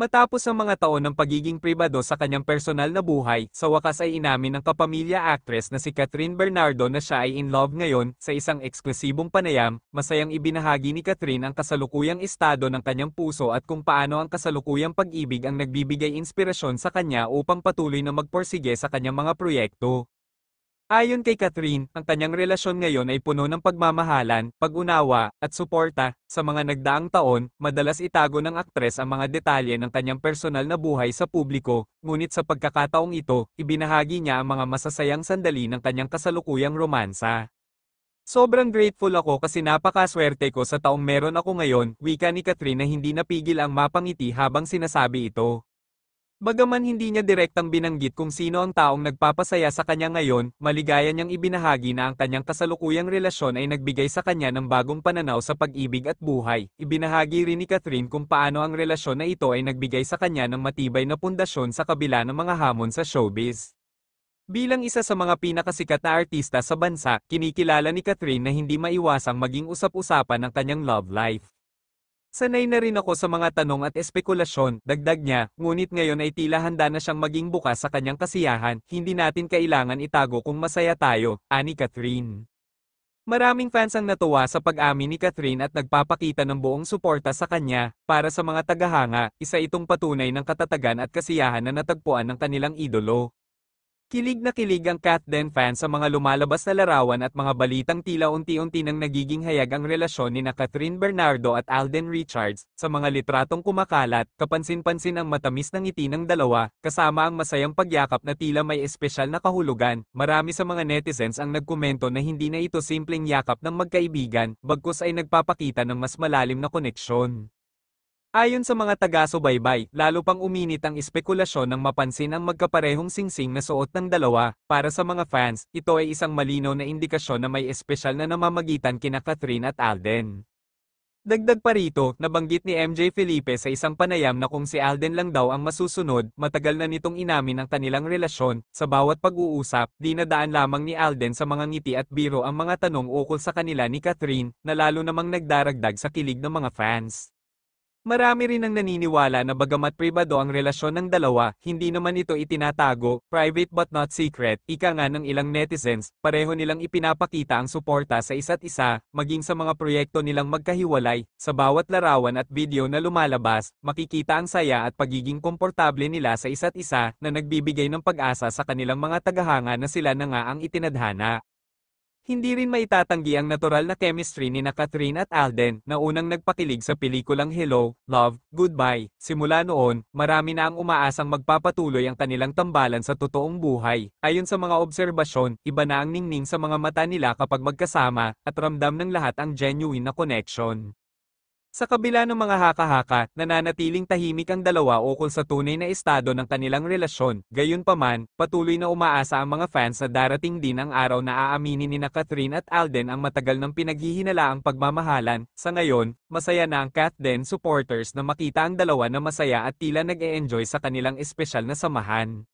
Matapos ang mga taon ng pagiging pribado sa kanyang personal na buhay, sa wakas ay inamin ng kapamilya actress na si Catherine Bernardo na siya ay in love ngayon sa isang eksklusibong panayam. Masayang ibinahagi ni Catherine ang kasalukuyang estado ng kanyang puso at kung paano ang kasalukuyang pag-ibig ang nagbibigay inspirasyon sa kanya upang patuloy na magporsige sa kanyang mga proyekto. Ayon kay Catherine, ang kanyang relasyon ngayon ay puno ng pagmamahalan, pag-unawa, at suporta. Sa mga nagdaang taon, madalas itago ng aktres ang mga detalye ng kanyang personal na buhay sa publiko, ngunit sa pagkakataong ito, ibinahagi niya ang mga masasayang sandali ng kanyang kasalukuyang romansa. Sobrang grateful ako kasi napakaswerte ko sa taong meron ako ngayon, wika ni Catherine na hindi napigil ang mapangiti habang sinasabi ito. Bagaman hindi niya direktang binanggit kung sino ang taong nagpapasaya sa kanya ngayon, maligaya niyang ibinahagi na ang kanyang kasalukuyang relasyon ay nagbigay sa kanya ng bagong pananaw sa pag-ibig at buhay. Ibinahagi rin ni Catherine kung paano ang relasyon na ito ay nagbigay sa kanya ng matibay na pundasyon sa kabila ng mga hamon sa showbiz. Bilang isa sa mga pinakasikat na artista sa bansa, kinikilala ni Catherine na hindi maiwasang maging usap-usapan ng kanyang love life. Sanay na rin ako sa mga tanong at espekulasyon, dagdag niya, ngunit ngayon ay tila handa na siyang maging bukas sa kanyang kasiyahan, hindi natin kailangan itago kung masaya tayo, ani Catherine. Maraming fans ang natuwa sa pag-amin ni Catherine at nagpapakita ng buong suporta sa kanya. Para sa mga tagahanga, isa itong patunay ng katatagan at kasiyahan na natagpuan ng kanilang idolo. Kilig na kilig ang Kat Den fans sa mga lumalabas na larawan at mga balitang tila unti-unti nang nagiging hayag ang relasyon ni na Catherine Bernardo at Alden Richards. Sa mga litratong kumakalat, kapansin-pansin ang matamis ng ngiti ng dalawa, kasama ang masayang pagyakap na tila may espesyal na kahulugan. Marami sa mga netizens ang nagkomento na hindi na ito simpleng yakap ng magkaibigan, bagkus ay nagpapakita ng mas malalim na koneksyon. Ayon sa mga taga-subaybay, lalo pang uminit ang espekulasyon nang mapansin ang magkaparehong singsing na suot ng dalawa. Para sa mga fans, ito ay isang malinaw na indikasyon na may espesyal na namamagitan kina Catherine at Alden. Dagdag pa rito, nabanggit ni MJ Felipe sa isang panayam na kung si Alden lang daw ang masusunod, matagal na nitong inamin ang kanilang relasyon. Sa bawat pag-uusap, dinadaan lamang ni Alden sa mga ngiti at biro ang mga tanong ukol sa kanila ni Catherine, na lalo namang nagdaragdag sa kilig ng mga fans. Marami rin ang naniniwala na bagamat pribado ang relasyon ng dalawa, hindi naman ito itinatago, private but not secret. Ika nga ng ilang netizens, pareho nilang ipinapakita ang suporta sa isa't isa, maging sa mga proyekto nilang magkahiwalay. Sa bawat larawan at video na lumalabas, makikita ang saya at pagiging komportable nila sa isa't isa, na nagbibigay ng pag-asa sa kanilang mga tagahanga na sila na nga ang itinadhana. Hindi rin maitatanggi ang natural na chemistry ni na Catherine at Alden, na unang nagpakilig sa pelikulang Hello, Love, Goodbye. Simula noon, marami na ang umaasang magpapatuloy ang kanilang tambalan sa totoong buhay. Ayon sa mga obserbasyon, iba na ang ningning sa mga mata nila kapag magkasama, at ramdam ng lahat ang genuine na connection. Sa kabila ng mga haka-haka, nananatiling tahimik ang dalawa ukol sa tunay na estado ng kanilang relasyon. Gayunpaman, patuloy na umaasa ang mga fans na darating din ang araw na aaminin ni na Catherine at Alden ang matagal ng pinaghihinalaang pagmamahalan. Sa ngayon, masaya na ang Kat Den supporters na makita ang dalawa na masaya at tila nag-e-enjoy sa kanilang espesyal na samahan.